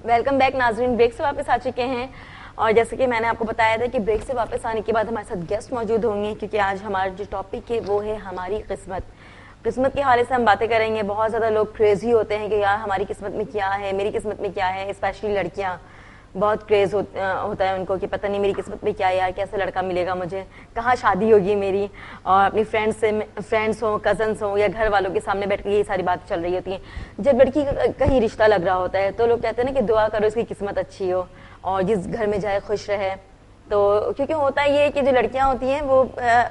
Welcome back नाजरीन। Break से वापस आ चुके हैं और जैसे कि मैंने आपको बताया था कि ब्रेक से वापस आने के बाद हमारे साथ गेस्ट मौजूद होंगे, क्योंकि आज हमारा जो टॉपिक है वो है हमारी किस्मत। किस्मत के हवाले से हम बातें करेंगे। बहुत ज़्यादा लोग क्रेजी होते हैं कि यार हमारी किस्मत में क्या है, मेरी किस्मत में क्या है। स्पेशली लड़कियाँ, बहुत क्रेज होता है उनको कि पता नहीं मेरी किस्मत में क्या है यार, कैसे लड़का मिलेगा मुझे, कहाँ शादी होगी मेरी। और अपनी फ्रेंड्स हो, कजन्स हो या घर वालों के सामने बैठ के यही सारी बातें चल रही होती हैं। जब लड़की का कहीं रिश्ता लग रहा होता है तो लोग कहते हैं ना कि दुआ करो इसकी किस्मत अच्छी हो और जिस घर में जाए खुश रहे। तो क्योंकि होता ये है कि जो लड़कियां होती हैं वो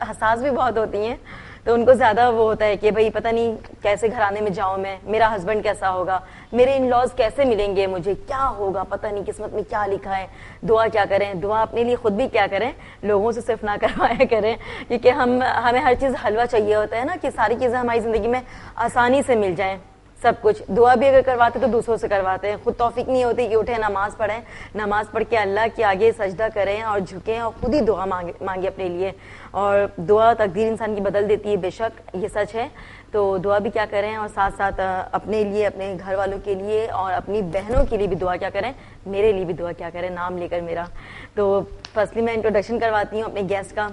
हसास भी बहुत होती हैं, तो उनको ज़्यादा वो होता है कि भाई पता नहीं कैसे घराने में जाऊँ मैं, मेरा हस्बैंड कैसा होगा, मेरे इन लॉज कैसे मिलेंगे, मुझे क्या होगा, पता नहीं किस्मत में क्या लिखा है। दुआ क्या करें, दुआ अपने लिए खुद भी क्या करें, लोगों से सिर्फ ना करवाया करें, क्योंकि हमें हर चीज़ हलवा चाहिए होता है ना, कि सारी चीज़ें हमारी ज़िंदगी में आसानी से मिल जाएँ। सब कुछ दुआ भी अगर करवाते तो दूसरों से करवाते हैं, खुद तौफीक नहीं होती कि उठे नमाज पढ़ें, नमाज पढ़ के अल्लाह के आगे सजदा करें और झुकें और खुद ही दुआ मांगे अपने लिए। और दुआ तकदीर इंसान की बदल देती है, बेशक ये सच है। तो दुआ भी क्या करें और साथ साथ अपने लिए, अपने घर वालों के लिए और अपनी बहनों के लिए भी दुआ क्या करें, मेरे लिए भी दुआ क्या करें, नाम लेकर मेरा। तो फर्स्टली मैं इंट्रोडक्शन करवाती हूँ अपने गेस्ट का।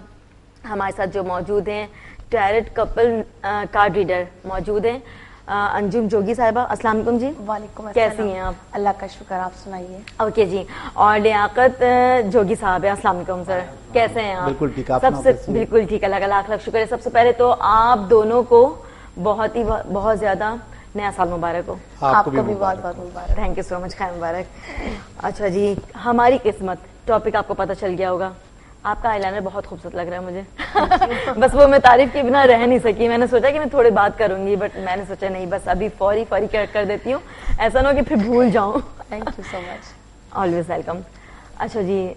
हमारे साथ जो मौजूद हैं टैरेट कपल कार्ड रीडर मौजूद हैं, अंजुम जोगी साहिबा। अस्सलाम वालेकुम जी। वालेकुम अस्सलाम। कैसी हैं आप? अल्लाह का शुक्र, आप सुनाइए। ओके जी। और लियाकत जोगी साहब है। अस्सलाम वालेकुम सर, कैसे हैं आप? बिल्कुल ठीक। सबसे बिल्कुल ठीक, अल्लाह का लाख लाख शुक्र है। सबसे पहले तो आप दोनों को बहुत ज्यादा नया साल मुबारक हो। आपको भी बहुत बहुत मुबारक। थैंक यू सो मच, खैर मुबारक। अच्छा जी, हमारी किस्मत टॉपिक आपको पता चल गया होगा। आपका आईलाइनर बहुत खूबसूरत लग रहा है मुझे। बस वो मैं तारीफ के बिना रह नहीं सकी। मैंने सोचा कि मैं थोड़ी बात करूंगी, बट मैंने सोचा नहीं, बस अभी फौरी कर देती हूँ, ऐसा ना हो कि फिर भूल जाऊं। Thank you so much. Always welcome. अच्छा जी,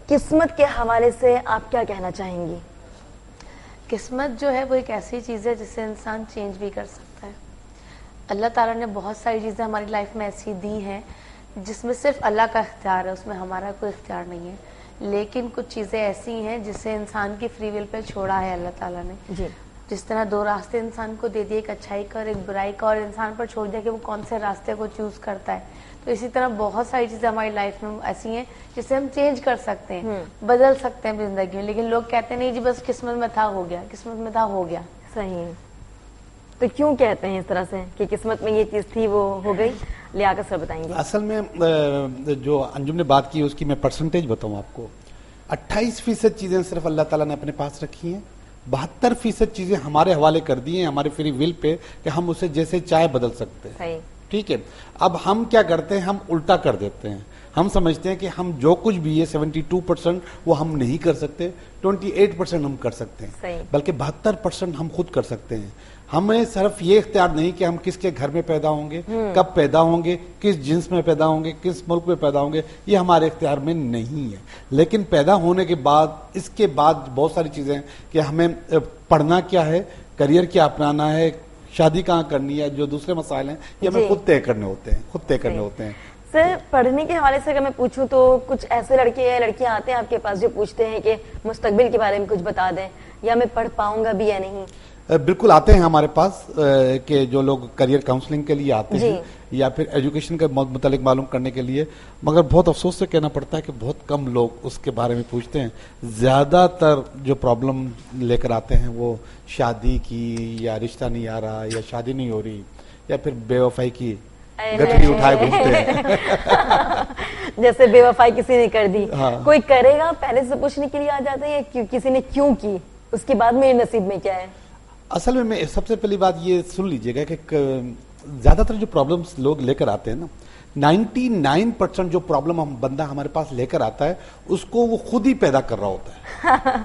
किस्मत के हवाले से आप क्या कहना चाहेंगी? किस्मत जो है वो एक ऐसी चीज़ है जिससे इंसान चेंज भी कर सकता है। अल्लाह ताला ने बहुत सारी चीज़ें हमारी लाइफ में ऐसी दी हैं जिसमें सिर्फ अल्लाह का इख्तियार है, उसमें हमारा कोई इख्तियार नहीं है। लेकिन कुछ चीज़ें ऐसी हैं जिससे इंसान की फ्री विल पे छोड़ा है अल्लाह ताला ने जी। जिस तरह दो रास्ते इंसान को दे दिए, एक अच्छाई का और एक बुराई का, और इंसान पर छोड़ दिया कि वो कौन से रास्ते को चूज करता है। तो इसी तरह बहुत सारी चीज़ें हमारी लाइफ में ऐसी हैं जिससे हम चेंज कर सकते हैं, बदल सकते हैं जिंदगी में। लेकिन लोग कहते हैं नहीं जी बस किस्मत में था हो गया, किस्मत में था हो गया। सही। तो क्यों कहते हैं इस तरह से कि किस्मत में ये चीज़ थी वो हो गई? लियाकत सर बताएंगे। असल में जो अंजुम ने बात की उसकी मैं परसेंटेज बताऊं आपको। 28% चीजें सिर्फ अल्लाह ताला ने अपने पास रखी हैं, 72% चीजें हमारे हवाले कर दी हैं हमारे फ्री विल पे कि हम उसे जैसे चाहे बदल सकते हैं। सही। ठीक है। अब हम क्या करते हैं, हम उल्टा कर देते हैं। हम समझते हैं कि हम जो कुछ भी है 72% वो हम नहीं कर सकते, 28% हम कर सकते हैं, बल्कि 72% हम खुद कर सकते हैं। हमें सिर्फ ये इख्तियार नहीं कि हम किसके घर में पैदा होंगे, कब पैदा होंगे, किस जिन्स में पैदा होंगे, किस मुल्क में पैदा होंगे, ये हमारे इख्तियार में नहीं है। लेकिन पैदा होने के बाद, इसके बाद बहुत सारी चीजें हैं कि हमें पढ़ना क्या है, करियर क्या अपनाना है, शादी कहाँ करनी है, जो दूसरे मसाइल हैं ये हमें खुद तय करने होते हैं, सर, पढ़ने के हवाले से अगर मैं पूछूं तो कुछ ऐसे लड़के या लड़कियां आते हैं आपके पास जो पूछते हैं कि मुस्तकबिल के बारे में कुछ बता दें, या मैं पढ़ पाऊंगा भी या नहीं? बिल्कुल आते हैं हमारे पास कि जो लोग करियर काउंसलिंग के लिए आते हैं या फिर एजुकेशन के मुतालिक मालूम करने के लिए, मगर बहुत अफसोस से कहना पड़ता है कि बहुत कम लोग उसके बारे में पूछते हैं। ज्यादातर जो प्रॉब्लम लेकर आते हैं वो शादी की, या रिश्ता नहीं आ रहा, या शादी नहीं हो रही, या फिर बेवफाई की गठरी उठाए घूमते हैं। जैसे बेवफाई किसी ने कर दी। हाँ। कोई करेगा पहले से पूछने के लिए आ जाते हैं या किसी ने क्यों की, उसके बाद मेरे नसीब में क्या है? असल में सबसे पहली बात ये सुन लीजिएगा कि ज्यादातर जो प्रॉब्लम्स लोग लेकर आते हैं ना, 99% जो प्रॉब्लम हम बंदा हमारे पास लेकर आता है उसको वो खुद ही पैदा कर रहा होता है।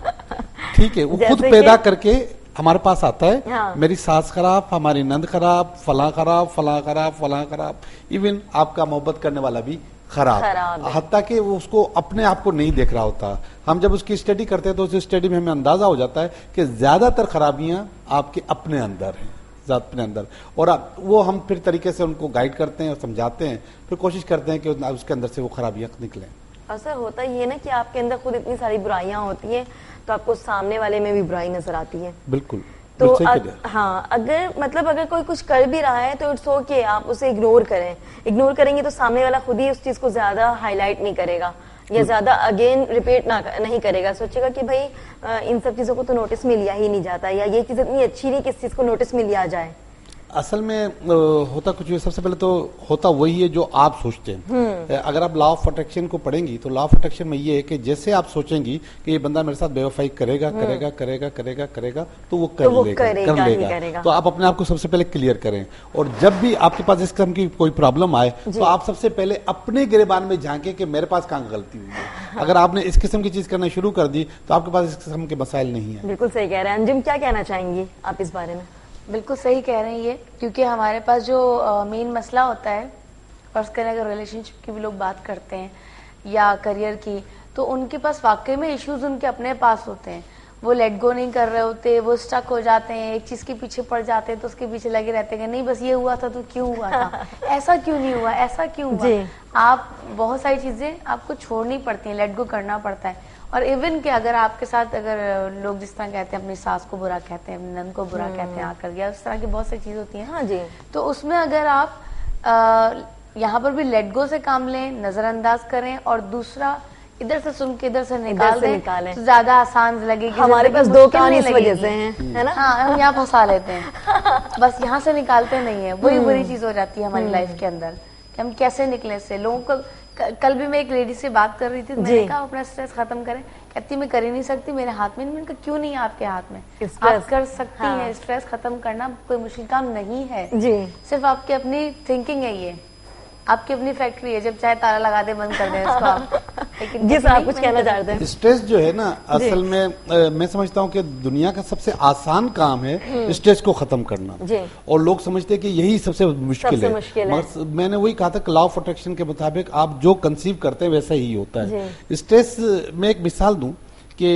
ठीक है, वो खुद पैदा करके हमारे पास आता है। हाँ। मेरी सास खराब, हमारी नंद खराब, फला खराब, फला खराब, फला खराब, इवन आपका मोहब्बत करने वाला भी खराब, हत्ता कि वो उसको अपने आप को नहीं देख रहा होता। हम जब उसकी स्टडी करते हैं तो उस स्टडी में हमें अंदाजा हो जाता है कि ज्यादातर खराबियां आपके अपने अंदर हैं, अपने अंदर। और वो हम फिर तरीके से उनको गाइड करते हैं और समझाते हैं, फिर कोशिश करते हैं कि उसके अंदर से वो खराबियां निकलें। असर होता ये ना कि आपके अंदर खुद इतनी सारी बुराइयां होती हैं तो आपको सामने वाले में भी बुराई नजर आती है। बिल्कुल। तो बिल्कुल सही कह रहे हैं। हाँ, अगर कोई कुछ कर भी रहा है तो इट्स ओके, आप उसे इग्नोर करें। इग्नोर करेंगे तो सामने वाला खुद ही उस चीज को ज्यादा हाईलाइट नहीं करेगा या ज्यादा अगेन रिपीट नहीं करेगा। सोचेगा कि भाई इन सब चीजों को तो नोटिस में लिया ही नहीं जाता, या ये चीज इतनी अच्छी नहीं कि इस चीज को नोटिस में लिया जाए। असल में होता कुछ है, सबसे पहले तो होता वही है जो आप सोचते हैं। अगर आप लॉ ऑफ अट्रैक्शन को पढ़ेंगी तो लॉ ऑफ अट्रैक्शन में ये है कि जैसे आप सोचेंगी कि ये बंदा मेरे साथ बेवफाई करेगा करेगा करेगा करेगा करेगा तो वो कर लेगा। तो आप अपने आप को सबसे पहले क्लियर करें, और जब भी आपके पास इस किस्म की कोई प्रॉब्लम आए तो आप सबसे पहले अपने गिरबान में झांके कि मेरे पास कहाँ गलती हुई है। अगर आपने इस किस्म की चीज करना शुरू कर दी तो आपके पास इस किस्म के मसाइल नहीं है। बिल्कुल सही कह रहे हैं। अंजुम, क्या कहना चाहेंगी आप इस बारे में? बिल्कुल सही कह रहे हैं ये, क्योंकि हमारे पास जो मेन मसला होता है, फर्ज करें अगर रिलेशनशिप की भी लोग बात करते हैं या करियर की, तो उनके पास वाकई में इश्यूज उनके अपने पास होते हैं। वो लेट गो नहीं कर रहे होते, वो स्टक हो जाते हैं, एक चीज के पीछे पड़ जाते हैं तो उसके पीछे लगे रहते हैं, नहीं बस ये हुआ था तो क्यों हुआ था, ऐसा क्यों नहीं हुआ, ऐसा क्यों हुआ। आप बहुत सारी चीजें आपको छोड़नी पड़ती हैं, लेट गो करना पड़ता है। और इवन कि अगर आपके साथ अगर लोग जिस तरह कहते हैं अपनी सास को बुरा कहते हैं, अपनी नंद को बुरा कहते हैं आकर, या उस तरह की बहुत सारी चीज होती हैं। हाँ जी। तो उसमें अगर आप यहाँ पर भी लेट गो से काम लें, नजरअंदाज करें, और दूसरा इधर से सुन के इधर से निकाल दें तो ज्यादा आसान लगेगी। हमारे पास दो कान इस वजह से हैं, है ना? हाँ, हम यहाँ फंसा लेते हैं, बस यहाँ से निकालते नहीं है। वही बुरी चीज हो जाती है हमारी लाइफ के अंदर कि हम कैसे निकले इससे। लोगों को कल भी मैं एक लेडी से बात कर रही थी, मैंने कहा अपना स्ट्रेस खत्म करें, कहती मैं कर ही नहीं सकती, मेरे हाथ में नहीं। मैंने कहा क्यों नहीं आपके हाथ में, आप कर सकती हैं। स्ट्रेस खत्म करना कोई मुश्किल काम नहीं है जी, सिर्फ आपकी अपनी थिंकिंग है, ये आपकी अपनी फैक्ट्री है, जब चाहे ताला लगा दे बंद कर दे इसको आप। लेकिन जिस आप कुछ कहना चाहते हैं, स्ट्रेस जो है ना, असल में मैं समझता हूँ कि दुनिया का सबसे आसान काम है स्ट्रेस को खत्म करना, और लोग समझते हैं कि यही सबसे मुश्किल है। मगर मैंने वही कहा था कि लॉ ऑफ अट्रैक्शन के मुताबिक आप जो कंसीव करते हैं वैसा ही होता है। स्ट्रेस में एक मिसाल दूं कि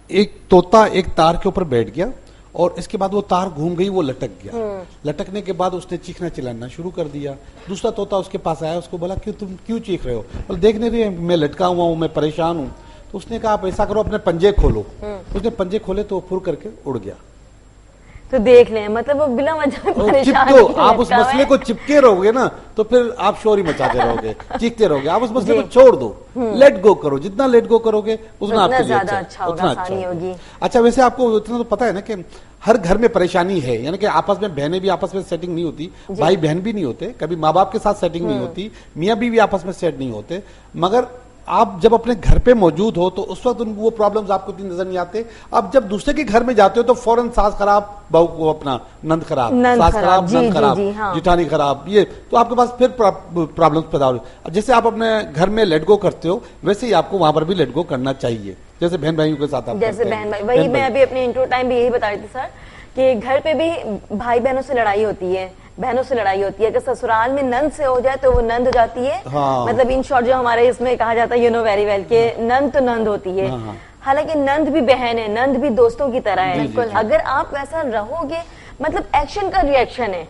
एक तोता एक तार के ऊपर बैठ गया और इसके बाद वो तार घूम गई, वो लटक गया। लटकने के बाद उसने चीखना चिल्लाना शुरू कर दिया। दूसरा तोता उसके पास आया, उसको बोला कि तुम क्यों चीख रहे हो? बोले देख नहीं रही मैं लटका हुआ हूँ, मैं परेशान हूँ। तो उसने कहा आप ऐसा करो, अपने पंजे खोलो। उसने पंजे खोले तो वो फुर करके उड़ गया। तो देख लें, मतलब वो बिना वजह परेशान आप उस मसले को चिपके रहोगे ना तो फिर आप शोरी मचाते रहोगे, चीखते रहोगे। आप उस मसले को छोड़ दो, लेट गो करो। जितना लेट गो करोगे उतना आपके लिए अच्छा होगी। अच्छा, वैसे आपको इतना तो पता है ना कि हर घर में परेशानी है, यानी कि आपस में बहनें भी आपस में सेटिंग नहीं होती, भाई बहन भी नहीं होते, कभी माँ बाप के साथ सेटिंग नहीं होती, मियाँ बीवी आपस में सेट नहीं होते। मगर आप जब अपने घर पे मौजूद हो तो उस वक्त वो प्रॉब्लम्स आपको इतनी नजर नहीं आते। अब जब दूसरे के घर में जाते हो तो फौरन सास खराब, बहू को अपना नंद खराब, सास खराब, नंद खराब, जिठानी खराब, ये तो आपके पास फिर प्रॉब्लम्स पैदा हो। जैसे आप अपने घर में लेट गो करते हो वैसे ही आपको वहां पर भी लेट गो करना चाहिए, जैसे बहन भाइयों के साथ। जैसे बहन भाई, वही मैं अभी अपने इंट्रो टाइम भी यही बता रही थी सर कि घर पे भी भाई बहनों से लड़ाई होती है, बहनों से लड़ाई होती है। अगर ससुराल में नंद से हो जाए तो वो नंद हो जाती है। मतलब इन शॉर्ट जो हमारे इसमें कहा जाता है, यू नो वेरी वेल, के नंद तो नंद होती है। हालांकि नंद भी बहन है, नंद भी दोस्तों की तरह है। अगर आप वैसा रहोगे, मतलब एक्शन का रिएक्शन है।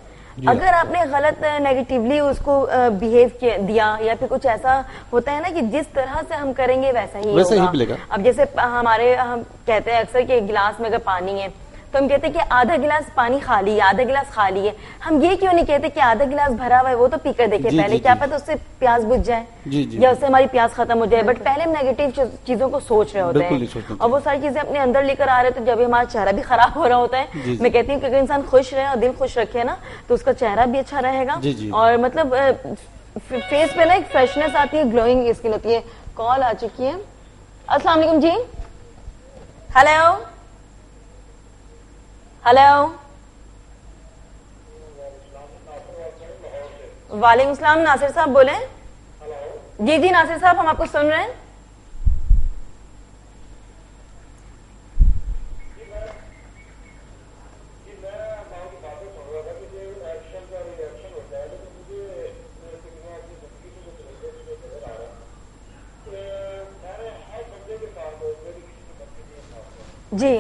अगर आपने गलत नेगेटिवली उसको बिहेव दिया या फिर कुछ ऐसा होता है ना कि जिस तरह से हम करेंगे वैसा ही होगा। अब जैसे हम कहते हैं अक्सर कि गिलास में अगर पानी है तो हम कहते हैं कि आधा गिलास पानी खाली है, आधा गिलास खाली है। हम ये क्यों नहीं कहते कि आधा गिलास भरा हुआ है, वो तो पीकर देखे पहले, क्या पता उससे प्यास बुझ जाए या उससे हमारी प्यास खत्म हो जाए। बट पहले हम नेगेटिव चीजों को सोच रहे होते हैं और वो सारी चीजें अपने अंदर लेकर आ रहे हैं। तो जब हमारा चेहरा भी खराब हो रहा होता है, मैं कहती हूँ कि अगर इंसान खुश रहे और दिल खुश रखे ना तो उसका चेहरा भी अच्छा रहेगा और मतलब फेस पे ना एक फ्रेशनेस आती है, ग्लोइंग स्किन होती है। कॉल आ चुकी है। अस्सलाम वालेकुम जी। हेलो हेलो, वालेकुम सलाम। नासिर साहब बोले? जी जी नासिर साहब, हम आपको सुन रहे हैं। जी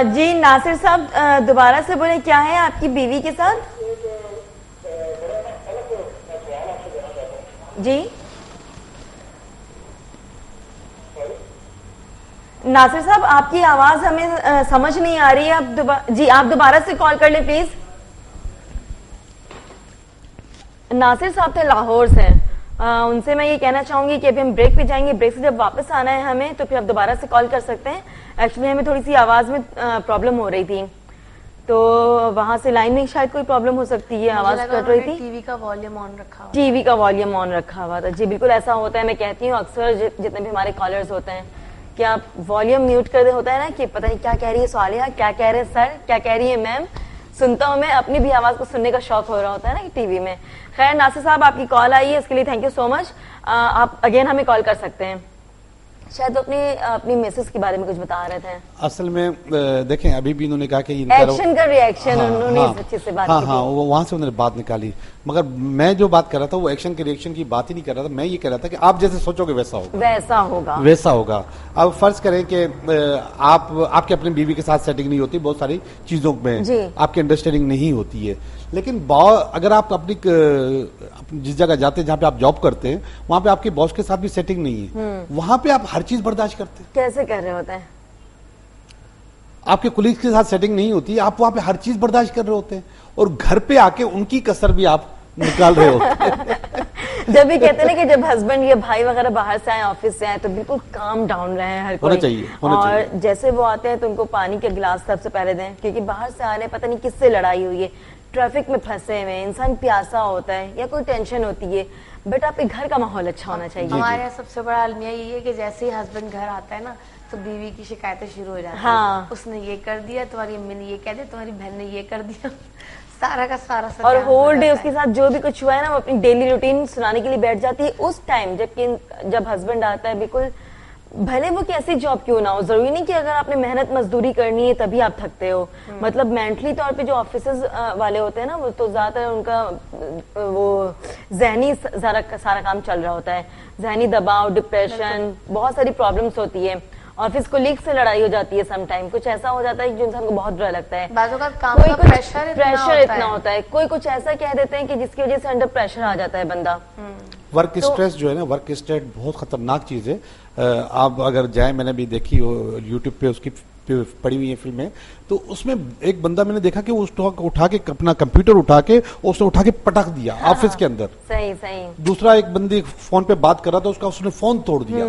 जी नासिर साहब दोबारा से बोले, क्या है आपकी बीवी के साथ? जी नासिर साहब, आपकी आवाज हमें समझ नहीं आ रही है। आप दोबारा से कॉल कर ले प्लीज। नासिर साहब थे लाहौर से। उनसे मैं ये कहना चाहूंगी कि अभी हम ब्रेक पे जाएंगे, ब्रेक से जब वापस आना है हमें तो फिर आप दोबारा से कॉल कर सकते हैं। एक्चुअली हमें थोड़ी सी आवाज में प्रॉब्लम हो रही थी, तो वहां से लाइन में शायद कोई प्रॉब्लम हो सकती है, आवाज कट रही थी। टीवी का वॉल्यूम ऑन रखा हुआ, टीवी का वॉल्यूम ऑन रखा हुआ था। जी बिल्कुल ऐसा होता है। मैं कहती हूँ अक्सर जितने भी हमारे कॉलर्स होते हैं कि आप वॉल्यूम म्यूट कर दे, होता है ना कि पता नहीं क्या कह रही है सालिया, क्या कह रहे हैं सर, क्या कह रही है मैम। सुनता हूँ मैं, अपनी भी आवाज को सुनने का शौक हो रहा होता है ना टीवी में। खैर नासिर साहब, आपकी कॉल आई है, इसके लिए थैंक यू सो मच। आप अगेन हमें कॉल कर सकते हैं। शायद अपनी मिसेस के बारे में कुछ बता रहे थे। असल में देखें, अभी भी इन्होंने कहा कि एक्शन का रिएक्शन उन्होंने अच्छे से बात की। हाँ, वो वहां से उन्होंने बात निकाली, मगर मैं जो बात कर रहा था वो एक्शन के रिएक्शन की बात ही नहीं कर रहा था। मैं ये कह रहा था कि आप जैसे सोचोगे वैसा होगा। अब फर्ज करें कि आपके अपनी बीवी के साथ सेटिंग नहीं होती, बहुत सारी चीजों में आपकी अंडरस्टैंडिंग नहीं होती है, लेकिन अगर आप अपनी जिस जगह जाते हैं जहाँ पे आप जॉब करते हैं, वहां पे आपके बॉस के साथ भी सेटिंग नहीं है, वहां पे आप हर चीज बर्दाश्त करते हैं। कैसे कर रहे होते हैं? आपके कुलीग के साथ सेटिंग नहीं होती, आप वहां पे हर चीज बर्दाश्त कर रहे होते हैं, और घर पे आके उनकी कसर भी आप निकाल रहे होते हैं। जब भी कहते हैं ना कि जब हस्बैंड या भाई वगैरह बाहर से आए, ऑफिस से आए, तो बिल्कुल काम डाउन रहे हैं हर कोई। होना चाहिए। जैसे वो आते हैं तो उनको पानी का गिलास सबसे पहले दें, क्योंकि बाहर से आ रहे हैं, पता नहीं किससे लड़ाई हुई है, ट्रैफिक में फंसे हुए, इंसान प्यासा होता है या कोई टेंशन होती है, बट आपके घर का माहौल अच्छा होना चाहिए। हमारे यहाँ सबसे बड़ा अलमिया ये है कि जैसे ही हस्बैंड घर आता है ना, तो बीवी की शिकायतें शुरू हो जाती है। उसने ये कर दिया, तुम्हारी अम्मी ने ये कह दिया, तुम्हारी बहन ने ये कर दिया, सारा का सारा और होल डे उसके साथ जो भी कुछ हुआ है ना, वो अपनी डेली रूटीन सुनाने के लिए बैठ जाती है उस टाइम, जब हस्बैंड आता है। बिल्कुल भले वो कैसी जॉब क्यों ना हो, जरूरी नहीं कि अगर आपने मेहनत मजदूरी करनी है तभी आप थकते हो। मतलब मेंटली तौर पे जो ऑफिसेज वाले होते हैं ना, वो तो ज्यादातर उनका वो जहनी सारा काम चल रहा होता है। जहनी दबाव, डिप्रेशन, बहुत सारी प्रॉब्लम्स होती है। ऑफिस कोलीग से लड़ाई हो जाती है, समटाइम कुछ ऐसा हो जाता है जो इंसान को बहुत बुरा लगता है। बाजू का काम का प्रेशर इतना होता है, कोई कुछ ऐसा कह देते हैं कि जिसकी वजह से अंडर प्रेशर आ जाता है बंदा। वर्क स्ट्रेस जो है ना, वर्क स्ट्रेस बहुत खतरनाक चीज है। आप अगर जाए, मैंने भी देखी हो यूट्यूब पे, उसकी पड़ी हुई है फिल्में, तो उसमें एक बंदा मैंने देखा कि वो उठा के अपना कंप्यूटर उठा के उसने उठा के पटक दिया ऑफिस के अंदर। सही। दूसरा एक बंदी फोन पे बात कर रहा था, उसने फोन तोड़ दिया।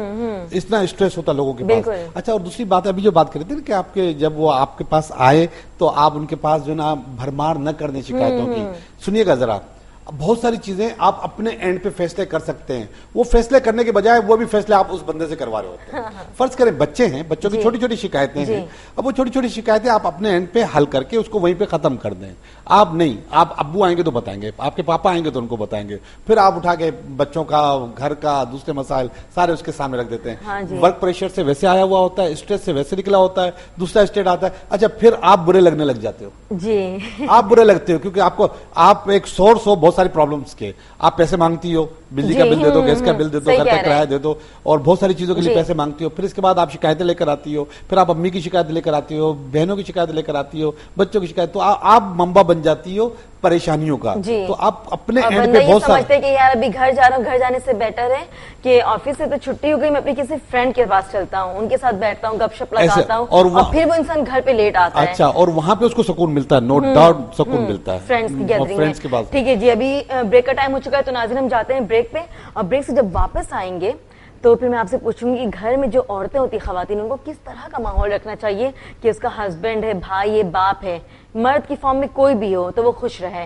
इतना स्ट्रेस होता लोगों के पास। अच्छा, और दूसरी बात, अभी जो बात कर रहे थे ना कि आपके जब वो आपके पास आए तो आप उनके पास जो ना भरमार न करने शिकायतों की, सुनिएगा जरा, बहुत सारी चीजें आप अपने एंड पे फैसले कर सकते हैं। वो फैसले करने के बजाय वो भी फैसले आप उस बंदे से करवा रहे होते हैं। फर्ज करें बच्चे हैं, बच्चों की छोटी छोटी शिकायतें हैं, अब वो छोटी छोटी शिकायतें आप अपने एंड पे हल करके उसको वहीं पे खत्म कर दें। आप नहीं, आप अब्बू आएंगे तो बताएंगे, आपके पापा आएंगे तो उनको बताएंगे, फिर आप उठा के बच्चों का, घर का, दूसरे मसाइल सारे उसके सामने रख देते हैं। वर्क प्रेशर से वैसे आया हुआ होता है, स्ट्रेस से वैसे निकला होता है, दूसरा स्टेट आता है। अच्छा, फिर आप बुरे लगने लग जाते हो जी। आप बुरे लगते हो क्योंकि आप एक सोर्स हो बहुत सारी प्रॉब्लम्स के। आप पैसे मांगती हो, बिजली का बिल दे दो, गैस का बिल दे दो, घर का किराया दे दो, और बहुत सारी चीजों के लिए पैसे मांगती हो। फिर इसके बाद आप शिकायतें लेकर आती हो, फिर आप अम्मी की शिकायत लेकर आती हो, बहनों की शिकायत लेकर आती हो, बच्चों की शिकायत, तो आप मम्बा बन जाती हो परेशानियों का। तो आप अपने एंड पे बहुत समझते कि यार अभी घर जा रहा हूँ, घर जाने से बेटर है कि ऑफिस से तो छुट्टी हो गई, मैं अपनी किसी फ्रेंड के पास चलता हूँ, उनके साथ बैठता हूँ, गपशप लगाता हूँ, और फिर वो इंसान घर पे लेट आता है। अच्छा, और वहां पे उसको सुकून मिलता है, नो डाउट सुकून मिलता है फ्रेंड्स की गैदरिंग फ्रेंड्स के पास। ठीक है जी, अभी ब्रेक का टाइम हो चुका है, तो नाज़रीन हम जाते हैं ब्रेक पे, और ब्रेक से जब वापस आएंगे तो फिर मैं आपसे पूछूंगी कि घर में जो औरतें होती है, खवातीन, उनको किस तरह का माहौल रखना चाहिए कि उसका हस्बैंड है, भाई है, बाप है, मर्द की फॉर्म में कोई भी हो तो वो खुश रहे।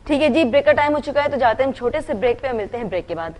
ठीक है जी, ब्रेक का टाइम हो चुका है, तो जाते हैं हम छोटे से ब्रेक पे, मिलते हैं ब्रेक के बाद।